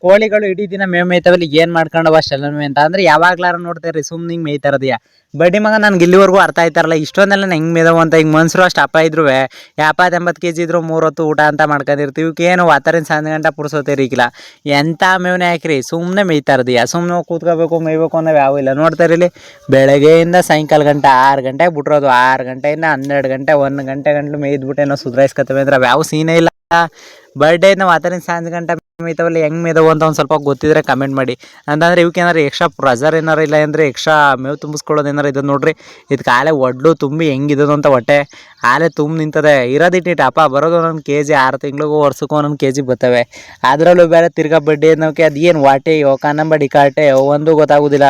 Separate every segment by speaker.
Speaker 1: ಕೋಳಿಗಳು ಇಡೀ ದಿನ ಮೇವ್ ಮೇಯ್ತಾವಲ್ಲಿ ಏನ್ ಮಾಡ್ಕೊಂಡವ ಶಲನ್ವಿ ಅಂತ ಅಂದ್ರೆ ಯಾವಾಗ್ಲಾರ ನೋಡ್ತೇವ್ರಿ ಸುಮ್ನೆ ಹಿಂಗ್ ಮೇಯ್ತಾರದಿಯ ಬಡ್ಡಿ ಮಗ ನನ್ಗೆ ಇಲ್ಲಿವರೆಗೂ ಅರ್ಥ ಆಯ್ತಾರಲ್ಲ ಇಷ್ಟೊಂದೆಲ್ಲ ಹೆಂಗ್ ಮೇದವು ಅಂತ ಈಗ ಮನ್ಸರು ಅಷ್ಟು ಅಪ್ಪ ಇದ್ರು 70-80 kg ಇದ್ರು 3 ಹೊತ್ತು ಊಟ ಅಂತ ಮಾಡ್ಕೊಂಡಿರ್ತೀವಿ ಏನು ವಾತರಿನ ಸಂಜೆ ಗಂಟ ಪುಡ್ಸೋತಿರಿಕಿಲ್ಲ ಎಂತ ಮೇವ್ನೆ ಹಾಕ್ರಿ ಸುಮ್ನೆ ಮೇಯ್ತಾರದಿಯ ಸುಮ್ನೆ ಕೂತ್ಕೋಬೇಕು ಮೇಯ್ಬೇಕು ಅನ್ನೋ ಯಾವ ಇಲ್ಲ ನೋಡ್ತಾರ ಇಲ್ಲಿ ಬೆಳಗ್ಗೆಯಿಂದ ಸಾಯಂಕಾಲ ಗಂಟೆ 6 ಗಂಟೆಗೆ ಬಿಟ್ರೋದು 6 ಗಂಟೆಯಿಂದ 12 ಗಂಟೆ 1 ಗಂಟೆ ಗಂಟ್ಲು ಮೇಯ್ದ್ಬಿಟ್ಟು ಏನೋ ಸುಧಾರಿಸ್ಕೊತವೆ ಅಂದ್ರೆ ಯಾವ ಸೀನೇ ಇಲ್ಲ ಬರ್ಡೇ ಇಂದ ವಾತರಿನ ಸಂಜೆ ಗಂಟೆ ಮೇಯ್ತಾವಲ್ಲ ಹೆಂಗ್ ಮೇದವು ಅಂತ ಒಂದು ಸ್ವಲ್ಪ ಗೊತ್ತಿದ್ರೆ ಕಮೆಂಟ್ ಮಾಡಿ ಅಂತಂದ್ರೆ ಇವಕ್ಕೆ ಏನಾರು ಎಕ್ಸ್ಟ್ರಾ ಪ್ರೆಷರ್ ಏನಾರು ಇಲ್ಲ ಅಂದರೆ ಎಕ್ಸ್ಟ್ರಾ ಮೇವು ತುಂಬಿಸ್ಕೊಳ್ಳೋದು ಏನಾರು ಇದು ನೋಡ್ರಿ ಇದು ಕಾಲೇ ಒಡ್ಲು ತುಂಬಿ ಹೆಂಗಿದದು ಅಂತ ಹೊಟ್ಟೆ ಹಾಲೆ ತುಂಬ ನಿಂತದೆ ಇರೋದಿಟ್ಟಿಟ್ಟು ಅಪ್ಪ ಬರೋದು ಒಂದೊಂದು KG 6 ತಿಂಗಳಿಗೂ ವರ್ಷಕ್ಕೂ ಒಂದೊಂದು KG ಬರ್ತವೆ ಅದರಲ್ಲೂ ಬೇರೆ ತಿರ್ಗಾ ಬಡ್ಡಿ ಅನ್ನೋಕೆ ಅದೇನು ವಾಟೆಯೋ ಕನ್ನಂಬಡಿ ಕಾಟೆಯೋ ಒಂದು ಗೊತ್ತಾಗೋದಿಲ್ಲ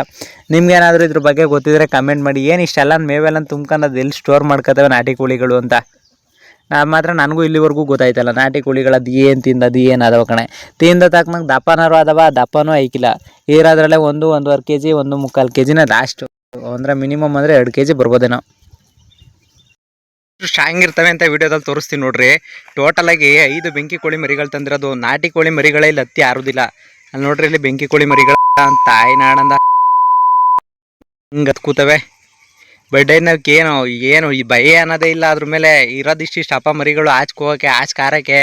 Speaker 1: ನಿಮ್ಗೇನಾದರೂ ಇದ್ರ ಬಗ್ಗೆ ಗೊತ್ತಿದ್ರೆ ಕಮೆಂಟ್ ಮಾಡಿ ಏನು ಇಷ್ಟೆಲ್ಲ ಮೇವೆಲ್ಲ ತುಂಬ್ಕೊಂಡು ಅದು ಎಲ್ಲಿ ಸ್ಟೋರ್ ಮಾಡ್ಕೋತವೆ ನಾಟಿ ಕೋಳಿಗಳು ಅಂತ ಮಾತ್ರ ನನಗೂ ಇಲ್ಲಿವರೆಗೂ ಗೊತ್ತಾಯ್ತಲ್ಲ ನಾಟಿ ಕೋಳಿಗಳದ್ದು ಏನು ತಿಂದದು ಏನು ಅದಾವ ಕಣೆ ತಿಂದ ತಕ್ಕನಂಗೆ ದಪ್ಪನಾರು ಅದಾವ ದಪ್ಪನೂ ಐಕಿಲ್ಲ ಇರೋದ್ರಲ್ಲೇ 1-1.5 kg 1-3/4 kgನ ಲಾಸ್ಟು ಅಂದರೆ ಮಿನಿಮಮ್ ಅಂದರೆ 2 kg ಬರ್ಬೋದೇನೋ ಸ್ಟ್ರಾಂಗ್ ಇರ್ತವೆ ಅಂತ ವಿಡಿಯೋದಲ್ಲಿ ತೋರಿಸ್ತೀನಿ ನೋಡ್ರಿ ಟೋಟಲಾಗಿ 5 ಬೆಂಕಿ ಕೋಳಿ ಮರಿಗಳು ತಂದಿರೋದು ನಾಟಿ ಕೋಳಿ ಮರಿಗಳೇ ಇಲ್ಲಿ ಹತ್ತಿ ಆರುದಿಲ್ಲ ಅಲ್ಲಿ ನೋಡ್ರಿ ಇಲ್ಲಿ ಬೆಂಕಿ ಕೋಳಿ ಮರಿಗಳು ತಾಯಿನಾಡಂದ ಹಿಂಗೆ ಕೂತವೆ ಬಡ್ಡೈನಕ್ಕೆ ಏನು ಈ ಭಯ ಅನ್ನೋದೇ ಇಲ್ಲ ಅದ್ರ ಮೇಲೆ ಇರೋದಿಷ್ಟು ಅಪ್ಪ ಮರಿಗಳು ಆಚ್ಕೋಕೆ ಆಚೆ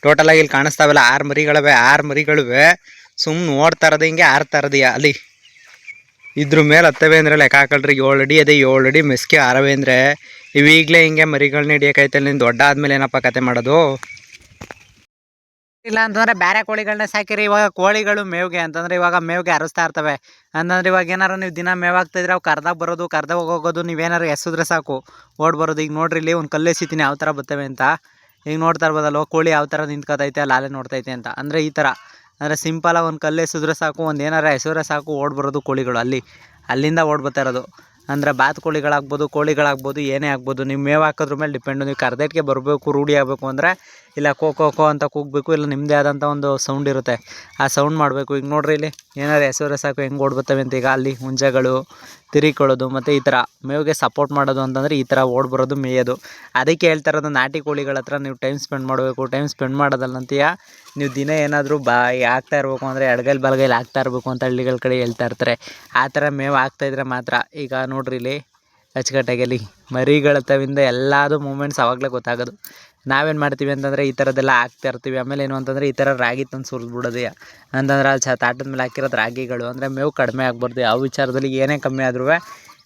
Speaker 1: ಟೋಟಲಾಗಿ ಇಲ್ಲಿ ಕಾಣಿಸ್ತಾವಲ್ಲ 6 ಮರಿಗಳವೆ 6 ಮರಿಗಳಿವೆ ಸುಮ್ಮನೆ ನೋಡ್ತಾ ಇರೋದು ಹಿಂಗೆ ಆರ್ತಾ ಇರೋದಿಯ ಅಲ್ಲಿ ಇದ್ರ ಮೇಲೆ ಹತ್ತವೆ ಅಂದರೆ ಲೆಕ್ಕ ಹಾಕಳ್ರಿ 7 ಅಡಿ ಅದೇ 7 ಅಡಿ ಮೆಸ್ಕೆ ಆರವೆ ಅಂದರೆ ಇವೀಗಲೇ ಹಿಂಗೆ ಮರಿಗಳನ್ನ ಹಿಡಿಯೋಕೈತಲ್ಲ ನೀನು ದೊಡ್ಡ ಆದಮೇಲೆ ಏನಪ್ಪ ಕತೆ ಮಾಡೋದು ಇಲ್ಲ ಅಂತಂದ್ರೆ ಬೇರೆ ಕೋಳಿಗಳನ್ನ ಸಾಕಿರಿ ಇವಾಗ ಕೋಳಿಗಳು ಮೇವ್ಗೆ ಅಂತಂದ್ರೆ ಇವಾಗ ಮೇವ್ಗೆ ಅರಸ್ತಾ ಇರ್ತವೆ ಅಂತಂದ್ರೆ ಇವಾಗ ಏನಾರು ನೀವು ದಿನ ಮೇವ್ ಹಾಕ್ತಿದ್ರೆ ಅವು ಕರ್ದಾಗ ಬರೋದು ಕರ್ದಾಗ ಹೋಗೋದು ನೀವೇನಾರು ಎಸಿದ್ರೆ ಸಾಕು ಓಡ್ ಬರೋದು ಈಗ ನೋಡ್ರಿ ಇಲ್ಲಿ ಒಂದು ಕಲ್ಲು ಎಸಿತೀನಿ ಯಾವ ಥರ ಬರ್ತವೆ ಅಂತ ಈಗ ನೋಡ್ತಾ ಇರ್ಬೋದಲ್ವ ಕೋಳಿ ಯಾವ ಥರ ನಿಂತ್ಕೊತೈತೆ ಅಲ್ಲೇ ನೋಡ್ತೈತೆ ಅಂತ ಅಂದರೆ ಈ ಥರ ಅಂದರೆ ಸಿಂಪಲಾಗಿ ಒಂದು ಕಲ್ಲು ಎಸಿದ್ರೆ ಸಾಕು ಒಂದು ಏನಾರು ಎಸಿದ್ರೆ ಸಾಕು ಓಡ್ ಬರೋದು ಕೋಳಿಗಳು ಅಲ್ಲಿಂದ ಓಡ್ ಬರ್ತಾ ಇರೋದು ಅಂದರೆ ಬಾತ್ ಕೋಳಿಗಳಾಗ್ಬೋದು ಏನೇ ಆಗ್ಬೋದು ನೀವು ಮೇವು ಹಾಕೋದ್ರ ಮೇಲೆ ಡಿಪೆಂಡು ನೀವು ಕರ್ದೆಟ್ಗೆ ಬರಬೇಕು ರೂಢಿ ಆಗಬೇಕು ಅಂದರೆ ಇಲ್ಲ ಕೋ ಅಂತ ಕೂಗಬೇಕು ಇಲ್ಲ ನಿಮ್ಮದೇ ಆದಂಥ ಒಂದು ಸೌಂಡ್ ಇರುತ್ತೆ ಆ ಸೌಂಡ್ ಮಾಡಬೇಕು ಈಗ ನೋಡ್ರಿ ಇಲ್ಲಿ ಏನಾರು ಎಸವ್ರೆ ಸಾಕು ಹೆಂಗೆ ಓಡ್ ಬರ್ತವೆ ಅಂತ ಈಗ ಅಲ್ಲಿ ಹುಂಜಗಳು ತಿರುಗಿಕೊಳ್ಳೋದು ಮತ್ತು ಈ ಥರ ಮೇವಿಗೆ ಸಪೋರ್ಟ್ ಮಾಡೋದು ಅಂತಂದರೆ ಈ ಥರ ಓಡ್ ಬರೋದು ಮೇಯೋದು ಅದಕ್ಕೆ ಹೇಳ್ತಾ ಇರೋದು ನಾಟಿ ಕೋಳಿಗಳ ಹತ್ರ ನೀವು ಟೈಮ್ ಸ್ಪೆಂಡ್ ಮಾಡಬೇಕು ಟೈಮ್ ಸ್ಪೆಂಡ್ ಮಾಡೋದಲ್ಲಂತೀಯ ನೀವು ದಿನ ಏನಾದರೂ ಹಾಕ್ತಾ ಇರಬೇಕು ಅಂದರೆ ಎಡಗೈಲಿ ಬಲಗೈಲಿ ಹಾಕ್ತಾ ಇರಬೇಕು ಅಂತ ಹಳ್ಳಿಗಳ ಕಡೆ ಹೇಳ್ತಾ ಇರ್ತಾರೆ ಆ ಥರ ಮೇವು ಹಾಕ್ತಾಯಿದ್ರೆ ಮಾತ್ರ ಈಗ ನೋಡ್ರಿ ಇಲ್ಲಿ ಅಚ್ಚುಕಟ್ಟಾಗಿ ಅಲ್ಲಿ ಮರಿಗಳ ತವಿಂದ ಎಲ್ಲದು ಮೂಮೆಂಟ್ಸ್ ಅವಾಗಲೇ ಗೊತ್ತಾಗೋದು ನಾವೇನು ಮಾಡ್ತೀವಿ ಅಂತಂದರೆ ಈ ಥರದ್ದೆಲ್ಲ ಹಾಕ್ತಾ ಇರ್ತೀವಿ ಆಮೇಲೆ ಏನು ಅಂತಂದರೆ ಈ ಥರ ರಾಗಿ ತಂದು ಸುರಿದ್ಬಿಡೋದು ಅಂತಂದ್ರೆ ಅಲ್ಲಿ ತಾಟದ ಮೇಲೆ ಹಾಕಿರೋದು ರಾಗಿಗಳು ಅಂದರೆ ಮೇವು ಕಡಿಮೆ ಆಗ್ಬಾರ್ದು ಯಾವ ವಿಚಾರದಲ್ಲಿ ಏನೇ ಕಮ್ಮಿ ಆದ್ರೂ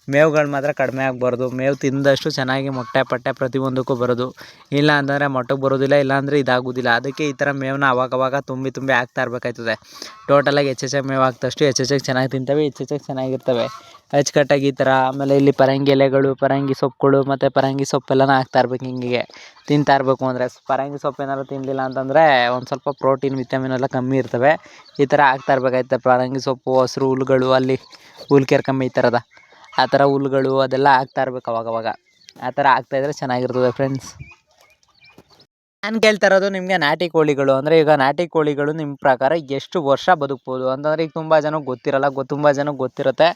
Speaker 1: ಮೇವುಗಳು ಮಾತ್ರ ಕಡಿಮೆ ಆಗಬಾರ್ದು ಮೇವು ತಿಂದಷ್ಟು ಚೆನ್ನಾಗಿ ಮೊಟ್ಟೆ ಪಟ್ಟೆ ಪ್ರತಿಯೊಂದಕ್ಕೂ ಬರೋದು ಇಲ್ಲ ಅಂತಂದರೆ ಮೊಟ್ಟೆಗೆ ಬರೋದಿಲ್ಲ ಇಲ್ಲಾಂದರೆ ಇದಾಗೋದಿಲ್ಲ ಅದಕ್ಕೆ ಈ ಥರ ಮೇವನ್ನ ಅವಾಗವಾಗ ತುಂಬಿ ಹಾಕ್ತಾ ಇರಬೇಕಾಯ್ತದೆ ಟೋಟಲಾಗಿ ಹೆಚ್ಚೆಚ್ಚಾಗಿ ಮೇವು ಹಾಕ್ದಷ್ಟು ಹೆಚ್ಚೆಚ್ಚಾಗಿ ಚೆನ್ನಾಗಿ ತಿಂತವೆ ಹೆಚ್ಚೆಚ್ಚಾಗಿ ಚೆನ್ನಾಗಿರ್ತವೆ ಅಚ್ಚುಕಟ್ಟಾಗಿ ಈ ಥರ ಆಮೇಲೆ ಇಲ್ಲಿ ಪರಂಗಿ ಎಲೆಗಳು ಪರಂಗಿ ಸೊಪ್ಪುಗಳು ಮತ್ತು ಪರಂಗಿ ಸೊಪ್ಪೆಲ್ಲನ ಹಾಕ್ತಾ ಇರ್ಬೇಕು ಹಿಂಗೆ ತಿಂತಾ ಇರಬೇಕು ಅಂದರೆ ಪರಂಗಿ ಸೊಪ್ಪು ಏನಾದ್ರು ತಿನ್ನಲಿಲ್ಲ ಅಂತಂದರೆ ಒಂದು ಸ್ವಲ್ಪ ಪ್ರೋಟೀನ್ ವಿಟಮಿನ್ ಎಲ್ಲ ಕಮ್ಮಿ ಇರ್ತವೆ ಈ ಥರ ಹಾಕ್ತಾ ಇರಬೇಕಾಯ್ತದೆ ಪರಂಗಿ ಸೊಪ್ಪು ಹಸಿರು ಹುಲ್ಗಳು ಅಲ್ಲಿ ಹುಲ್ ಕೆರ್ಕಂಬ ಈ ಥರದ ಆ ಥರ ಹುಲ್ಗಳು ಅದೆಲ್ಲ ಹಾಕ್ತಾ ಇರ್ಬೇಕು ಅವಾಗವಾಗ ಆ ಥರ ಹಾಕ್ತಾಯಿದ್ರೆ ಚೆನ್ನಾಗಿರ್ತದೆ ಫ್ರೆಂಡ್ಸ್ ನಾನು ಕೇಳ್ತಾ ಇರೋದು ನಿಮಗೆ ನಾಟಿ ಕೋಳಿಗಳು ಅಂದರೆ ಈಗ ನಾಟಿ ಕೋಳಿಗಳು ನಿಮ್ಮ ಪ್ರಕಾರ ಎಷ್ಟು ವರ್ಷ ಬದುಕ್ಬೋದು ಅಂತಂದರೆ ಈಗ ತುಂಬ ಜನಕ್ಕೆ ಗೊತ್ತಿರಲ್ಲ ತುಂಬ ಜನಕ್ಕೆ ಗೊತ್ತಿರುತ್ತೆ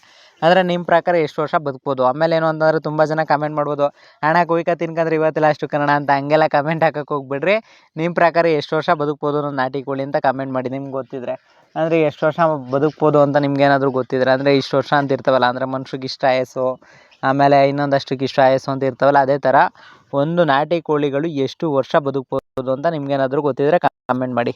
Speaker 1: ಅಂದರೆ ನಿಮ್ಮ ಪ್ರಕಾರ ಎಷ್ಟು ವರ್ಷ ಬದುಕ್ಬೋದು ಆಮೇಲೆ ಏನು ಅಂತಂದರೆ ತುಂಬ ಜನ ಕಮೆಂಟ್ ಮಾಡ್ಬೋದು ಹಣ ಕುಯ್ಕ ತಿನ್ಕಂದ್ರೆ ಇವತ್ತು ಲಾಸ್ಟು ಕನ್ನಡ ಅಂತ ಹಂಗೆಲ್ಲ ಕಮೆಂಟ್ ಹಾಕಕ್ಕೆ ಹೋಗ್ಬಿಡ್ರಿ ನಿಮ್ಮ ಪ್ರಕಾರ ಎಷ್ಟು ವರ್ಷ ಬದುಕ್ಬೋದು ಅನ್ನೋ ನಾಟಿ ಕೋಳಿ ಅಂತ ಕಮೆಂಟ್ ಮಾಡಿ ನಿಮ್ಗೆ ಗೊತ್ತಿದ್ರೆ ಅಂದರೆ ಎಷ್ಟು ವರ್ಷ ಬದುಕ್ಬೋದು ಅಂತ ನಿಮ್ಗೇನಾದರೂ ಗೊತ್ತಿದ್ರೆ ಅಂದರೆ ಇಷ್ಟು ವರ್ಷ ಅಂತ ಇರ್ತವಲ್ಲ ಅಂದರೆ ಮನುಷ್ಯಗೆ ಇಷ್ಟ ಆಯಸ್ಸು ಆಮೇಲೆ ಇನ್ನೊಂದಷ್ಟಕ್ಕೆ ಇಷ್ಟ ಆಯಸ್ಸು ಅಂತ ಇರ್ತವಲ್ಲ ಅದೇ ಥರ ಒಂದು ನಾಟಿ ಕೋಳಿಗಳು ಎಷ್ಟು ವರ್ಷ ಬದುಕ್ಬೋದು ಅಂತ ನಿಮ್ಗೇನಾದರೂ ಗೊತ್ತಿದ್ರೆ ಕಮೆಂಟ್ ಮಾಡಿ